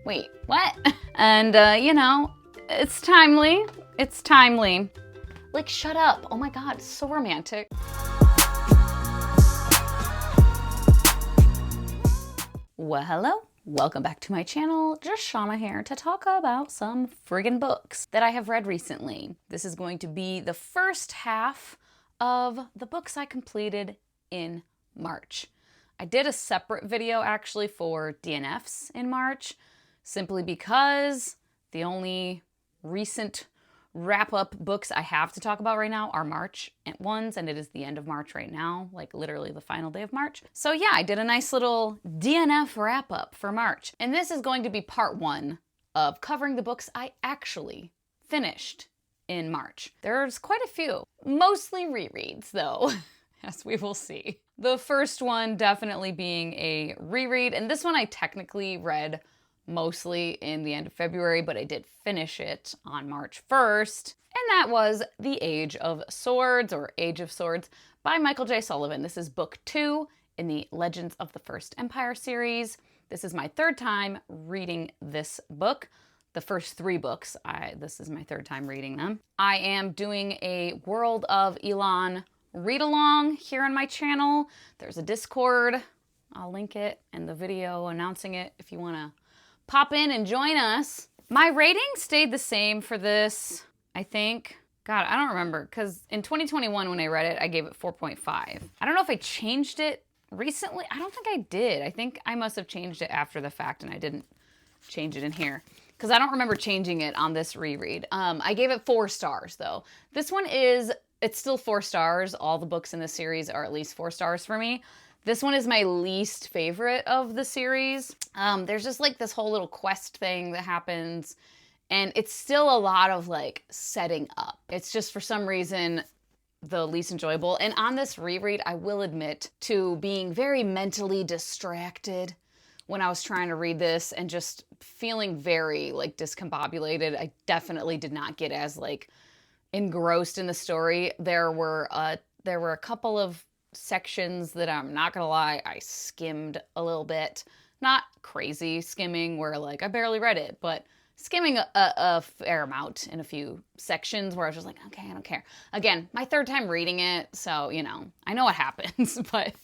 Wait, what? And, you know, it's timely. It's timely. Like, shut up. Oh my God, it's so romantic. Well, hello. Welcome back to my channel. Just Shauna here to talk about some friggin' books that I have read recently. This is going to be the first half of the books I completed in March. I did a separate video actually for DNFs in March, simply because the only recent wrap-up books I have to talk about right now are March ones, and it is the end of March right now, like literally the final day of March. So yeah, I did a nice little DNF wrap-up for March, and this is going to be part one of covering the books I actually finished in March. There's quite a few, mostly rereads though, as we will see. The first one definitely being a reread, and this one I technically read mostly in the end of February, but I did finish it on March 1st, and that was The Age of Swords, or Age of Swords, by Michael J. Sullivan. This is book 2 in the Legends of the First Empire series. This is my third time reading this book. The first 3 books, this is my third time reading them. I am doing a World of Elan read-along here on my channel. There's a Discord. I'll link it and the video announcing it if you want to pop in and join us. My rating stayed the same for this, I think. God, I don't remember, because in 2021 when I read it, I gave it 4.5. I don't know if I changed it recently. I don't think I did. I think I must have changed it after the fact and I didn't change it in here, because I don't remember changing it on this reread. I gave it 4 stars though. This one it's still 4 stars. All the books in the series are at least 4 stars for me. This one is my least favorite of the series. There's just like this whole little quest thing that happens, and it's still a lot of like setting up. It's just for some reason the least enjoyable. And on this reread, I will admit to being very mentally distracted when I was trying to read this and just feeling very like discombobulated. I definitely did not get as like engrossed in the story. There were a couple of sections that I'm not gonna lie, I skimmed a little bit. Not crazy skimming where like I barely read it, but skimming a fair amount in a few sections where I was just like, okay, I don't care. Again, my third time reading it, so you know, I know what happens, but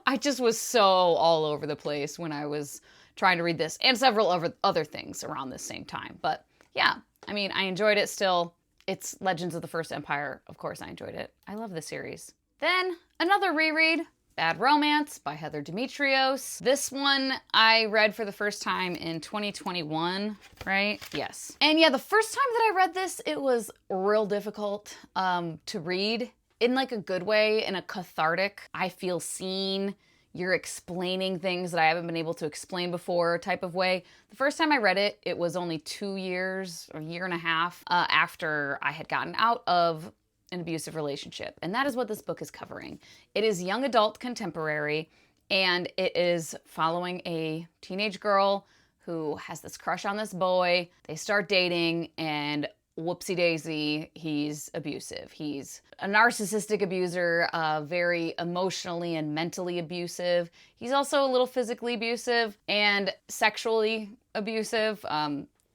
I just was so all over the place when I was trying to read this and several other things around the same time. But yeah, I mean, I enjoyed it still. It's Legends of the First Empire. Of course I enjoyed it. I love the series. Then another reread, Bad Romance by Heather Demetrios. This one I read for the first time in 2021, right? Yes. And yeah, the first time that I read this, it was real difficult to read in like a good way, in a cathartic, I feel seen, you're explaining things that I haven't been able to explain before type of way. The first time I read it, it was only 2 years, or a year and a half after I had gotten out of an abusive relationship. And that is what this book is covering. It is young adult contemporary, and it is following a teenage girl who has this crush on this boy. They start dating, and whoopsie daisy, he's abusive. He's a narcissistic abuser, very emotionally and mentally abusive. He's also a little physically abusive and sexually abusive.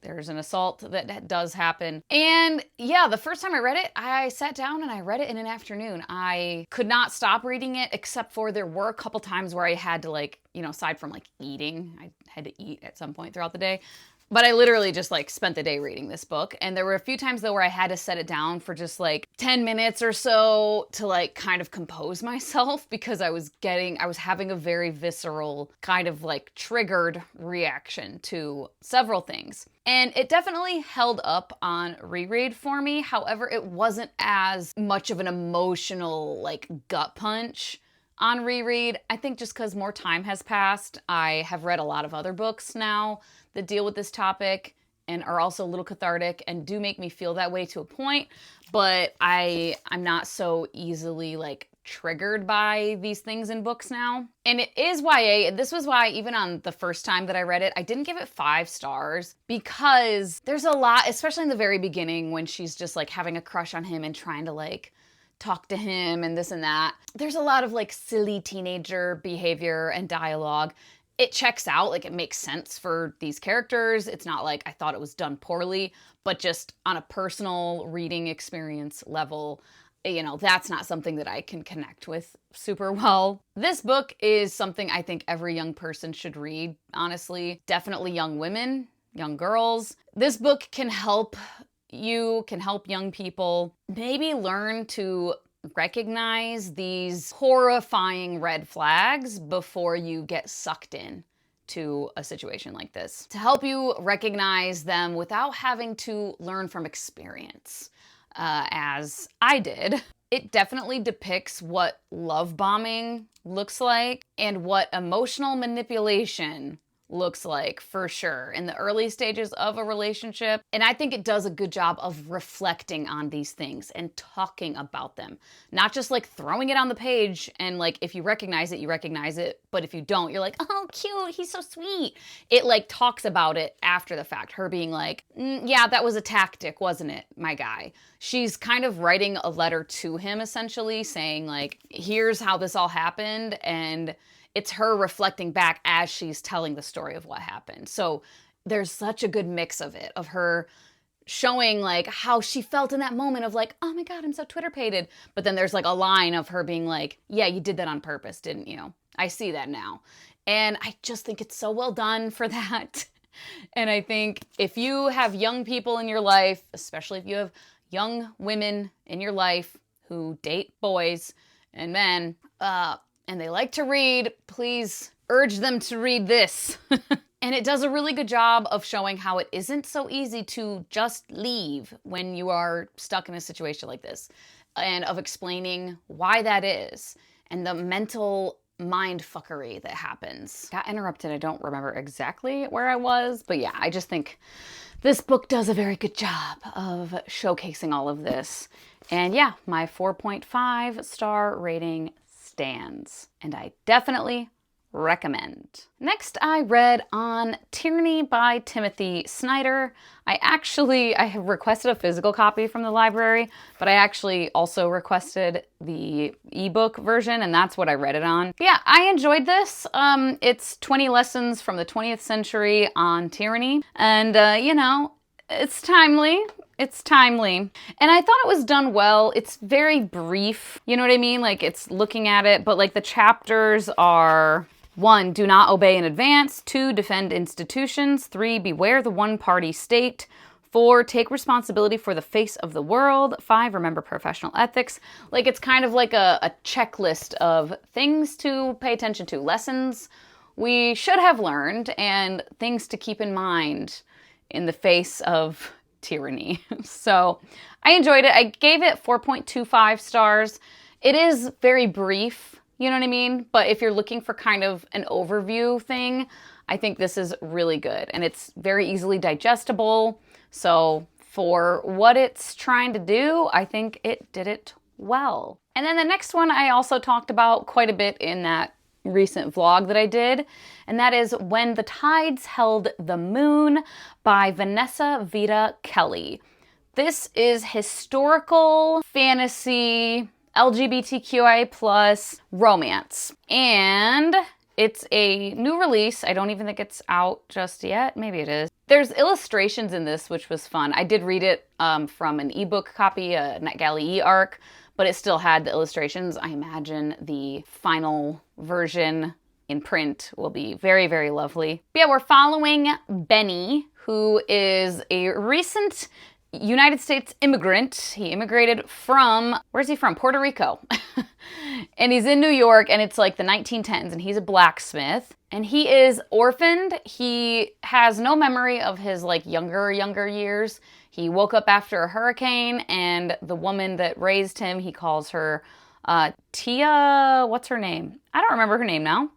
There's an assault that does happen. And yeah, the first time I read it, I sat down and I read it in an afternoon. I could not stop reading it, except for there were a couple times where I had to, like, you know, aside from like eating, I had to eat at some point throughout the day. But I literally just like spent the day reading this book. And there were a few times though where I had to set it down for just like 10 minutes or so to like kind of compose myself, because I was having a very visceral kind of like triggered reaction to several things. And it definitely held up on reread for me. However, it wasn't as much of an emotional like gut punch on reread. I think just because more time has passed, I have read a lot of other books now that deal with this topic and are also a little cathartic and do make me feel that way to a point, but I'm not so easily like triggered by these things in books now. And it is YA, and this was why even on the first time that I read it, I didn't give it 5 stars, because there's a lot, especially in the very beginning when she's just like having a crush on him and trying to like talk to him and this and that. There's a lot of like silly teenager behavior and dialogue. it checks out, like it makes sense for these characters. It's not like I thought it was done poorly, but just on a personal reading experience level, you know, that's not something that I can connect with super well. This book is something I think every young person should read, honestly. Definitely young women, young girls. This book can help you, can help young people maybe learn to recognize these horrifying red flags before you get sucked in to a situation like this. To help you recognize them without having to learn from experience, as I did. It definitely depicts what love bombing looks like and what emotional manipulation looks like, for sure, in the early stages of a relationship. And I think it does a good job of reflecting on these things and talking about them. Not just like throwing it on the page and like, if you recognize it, you recognize it. But if you don't, you're like, oh, cute, he's so sweet. It like talks about it after the fact. Her being like, yeah, that was a tactic, wasn't it, my guy? She's kind of writing a letter to him, essentially, saying like, here's how this all happened. And it's her reflecting back as she's telling the story of what happened. So there's such a good mix of it, of her showing like how she felt in that moment of like, oh my God, I'm so Twitter-pated. But then there's like a line of her being like, yeah, you did that on purpose, didn't you? I see that now. And I just think it's so well done for that. And I think if you have young people in your life, especially if you have young women in your life who date boys and men, and they like to read, please urge them to read this. And it does a really good job of showing how it isn't so easy to just leave when you are stuck in a situation like this, and of explaining why that is and the mental mind fuckery that happens. Got interrupted. I don't remember exactly where I was, but yeah, I just think this book does a very good job of showcasing all of this. And yeah, my 4.5 star rating stands, and I definitely recommend. Next, I read on Tyranny by Timothy Snyder. I have requested a physical copy from the library, but I actually also requested the ebook version, and that's what I read it on. But yeah, I enjoyed this. It's 20 lessons from the 20th century on tyranny, and you know, it's timely. It's timely. And I thought it was done well. It's very brief. You know what I mean? Like, it's looking at it, but like the chapters are 1, do not obey in advance. 2, defend institutions. 3, beware the one-party state. 4, take responsibility for the face of the world. 5, remember professional ethics. Like, it's kind of like a checklist of things to pay attention to, lessons we should have learned, and things to keep in mind in the face of tyranny. So I enjoyed it. I gave it 4.25 stars. It is very brief, you know what I mean? But if you're looking for kind of an overview thing, I think this is really good. And it's very easily digestible. So for what it's trying to do, I think it did it well. And then the next one I also talked about quite a bit in that recent vlog that I did, and that is When the Tides Held the Moon by Vanessa, Vida, Kelley. This is historical fantasy, LGBTQIA+ romance, and it's a new release. I don't even think it's out just yet. Maybe it is. There's illustrations in this, which was fun. I did read it from an ebook copy, a NetGalley e-arc, but it still had the illustrations. I imagine the final version in print will be very, very lovely. But yeah, we're following Benny, who is a recent United States immigrant. He immigrated from, where's he from? Puerto Rico. And he's in New York, and it's like the 1910s, and he's a blacksmith. And he is orphaned. He has no memory of his like younger years. He woke up after a hurricane, and the woman that raised him, he calls her Tia, what's her name? I don't remember her name now,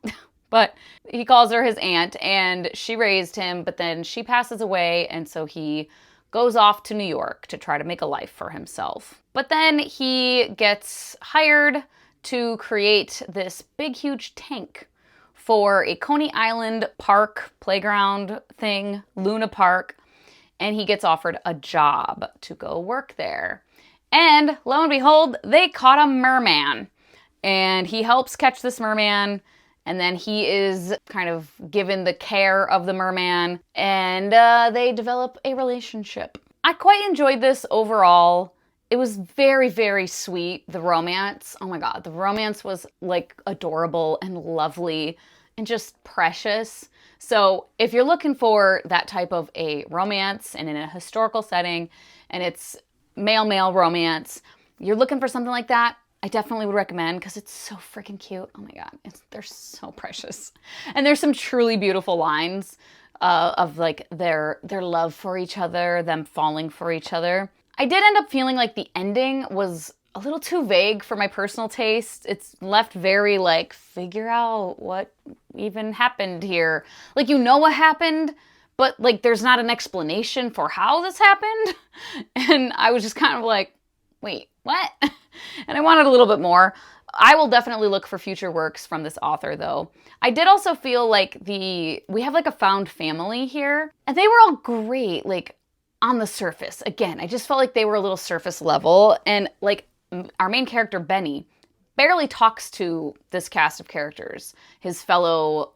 but he calls her his aunt, and she raised him, but then she passes away, and so he goes off to New York to try to make a life for himself. But then he gets hired to create this big, huge tank for a Coney Island park playground thing, Luna Park, and he gets offered a job to go work there. And lo and behold, they caught a merman, and he helps catch this merman, And then he is kind of given the care of the merman, and they develop a relationship. I quite enjoyed this overall. It was very, very sweet, the romance. Oh my god, the romance was like adorable and lovely and just precious. So if you're looking for that type of a romance and in a historical setting, and it's male-male romance, you're looking for something like that, I definitely would recommend, because it's so freaking cute. Oh my god, they're so precious. And there's some truly beautiful lines of like their love for each other, them falling for each other. I did end up feeling like the ending was a little too vague for my personal taste. It's left very like, figure out what even happened here. Like, you know what happened, but like there's not an explanation for how this happened. And I was just kind of like, wait, what? And I wanted a little bit more. I will definitely look for future works from this author though. I did also feel like we have like a found family here, and they were all great, like on the surface. Again, I just felt like they were a little surface level, and like our main character, Benny, barely talks to this cast of characters, his fellow,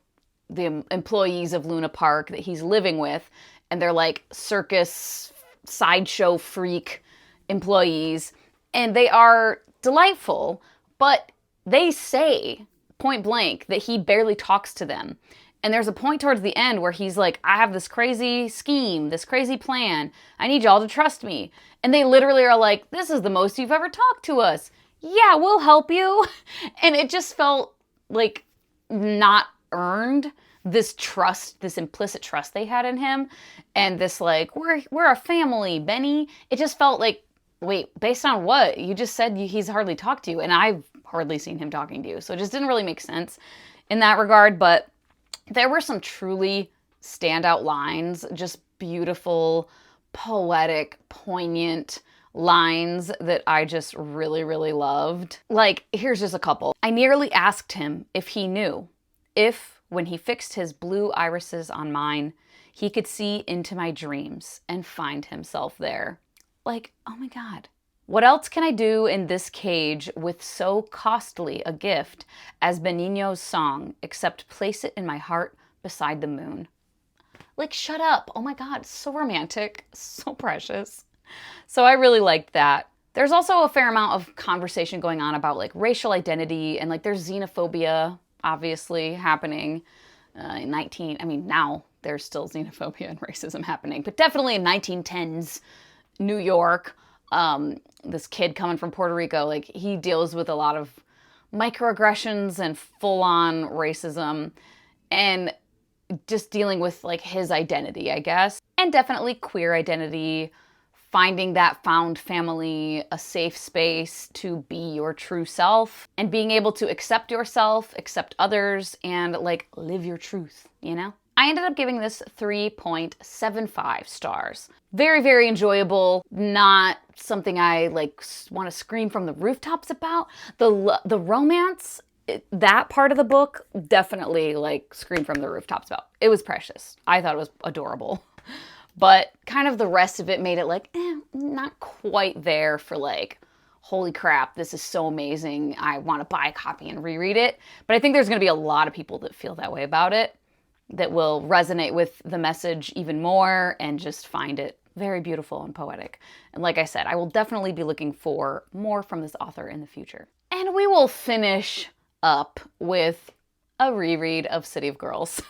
the employees of Luna Park that he's living with, and they're like circus, sideshow freak employees, and they are delightful, but they say point blank that he barely talks to them. And there's a point towards the end where he's like, I have this crazy scheme, this crazy plan. I need y'all to trust me. And they literally are like, this is the most you've ever talked to us. Yeah, we'll help you. And it just felt like not earned, this trust, this implicit trust they had in him. And this like, we're a family, Benny. It just felt like, wait, based on what? You just said he's hardly talked to you, and I've hardly seen him talking to you. So it just didn't really make sense in that regard. But there were some truly standout lines, just beautiful, poetic, poignant lines that I just really, really loved. Like, here's just a couple. I nearly asked him if he knew, if, when he fixed his blue irises on mine, he could see into my dreams and find himself there. Like, oh my god. What else can I do in this cage with so costly a gift as Benigno's song, except place it in my heart beside the moon? Like, shut up. Oh my god, so romantic, so precious. So I really liked that. There's also a fair amount of conversation going on about like racial identity, and like there's xenophobia obviously happening now there's still xenophobia and racism happening, but definitely in 1910s New York, this kid coming from Puerto Rico, like he deals with a lot of microaggressions and full-on racism, and just dealing with like his identity, I guess, and definitely queer identity, finding that found family, a safe space to be your true self, and being able to accept yourself, accept others, and like live your truth, you know? I ended up giving this 3.75 stars. Very, very enjoyable. Not something I like want to scream from the rooftops about. The romance, that part of the book, definitely like scream from the rooftops about. It was precious. I thought it was adorable. But kind of the rest of it made it like, not quite there for like, holy crap, this is so amazing. I want to buy a copy and reread it. But I think there's going to be a lot of people that feel that way about it, that will resonate with the message even more and just find it very beautiful and poetic. And like I said, I will definitely be looking for more from this author in the future. And we will finish up with a reread of City of Girls.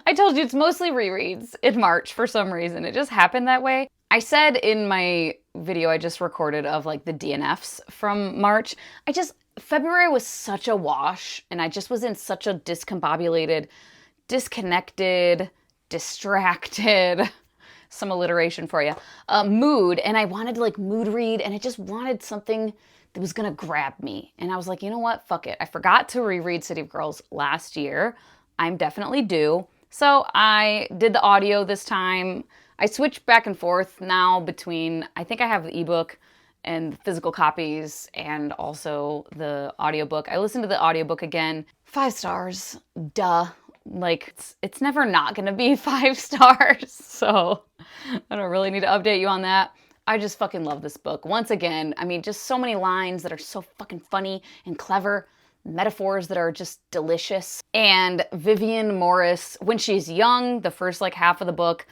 I told you it's mostly rereads in March for some reason. It just happened that way. I said in my video I just recorded of like the DNFs from March, February was such a wash, and I just was in such a discombobulated, disconnected, distracted, some alliteration for you, mood. And I wanted to like mood read, and I just wanted something that was gonna grab me. And I was like, you know what? Fuck it. I forgot to reread City of Girls last year. I'm definitely due. So I did the audio this time. I switched back and forth now between, I think I have the ebook and physical copies and also the audiobook. I listened to the audiobook again. 5 stars. Duh. Like, it's never not gonna be 5 stars. So I don't really need to update you on that. I just fucking love this book. Once again, I mean, just so many lines that are so fucking funny and clever. metaphors that are just delicious. And Vivian Morris, when she's young, the first like half of the book,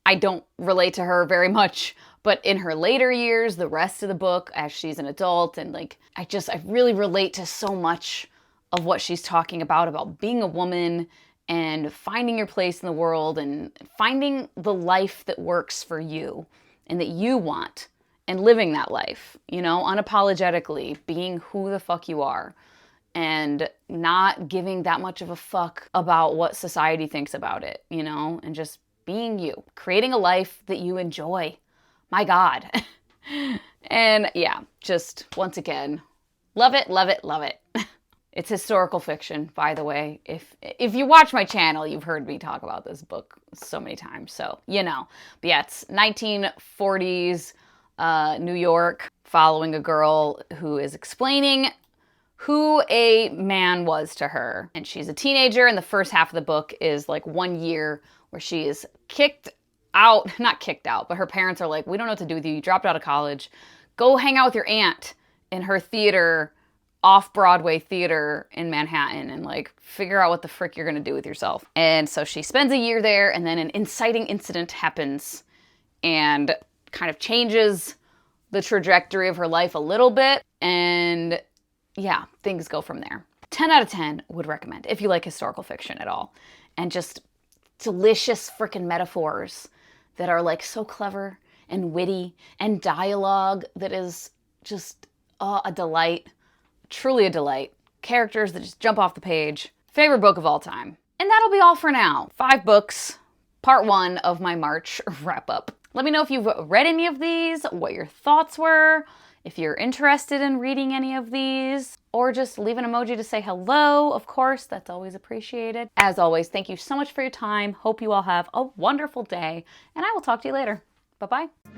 I don't relate to her very much, but in her later years, the rest of the book, as she's an adult, and like, I really relate to so much of what she's talking about being a woman and finding your place in the world and finding the life that works for you and that you want and living that life, you know, unapologetically, being who the fuck you are and not giving that much of a fuck about what society thinks about it, you know, and just being you, creating a life that you enjoy. My God. And yeah, just once again, love it, love it, love it. It's historical fiction, by the way. If you watch my channel, you've heard me talk about this book so many times, so you know. But yeah, it's 1940s New York, following a girl who is explaining who a man was to her. And she's a teenager, and the first half of the book is like 1 year where she is kicked out, not kicked out, but her parents are like, we don't know what to do with you. You dropped out of college. Go hang out with your aunt in her theater, off-Broadway theater in Manhattan, and like figure out what the frick you're gonna do with yourself. And so she spends a year there, and then an inciting incident happens and kind of changes the trajectory of her life a little bit. And yeah, things go from there. 10 out of 10 would recommend if you like historical fiction at all. And just delicious freaking metaphors that are like so clever and witty, and dialogue that is just a delight. Truly a delight. Characters that just jump off the page. Favorite book of all time. And that'll be all for now. 5 books, part 1 of my March wrap up. Let me know if you've read any of these, what your thoughts were, if you're interested in reading any of these, or just leave an emoji to say hello. Of course, that's always appreciated. As always, thank you so much for your time. Hope you all have a wonderful day, and I will talk to you later. Bye-bye.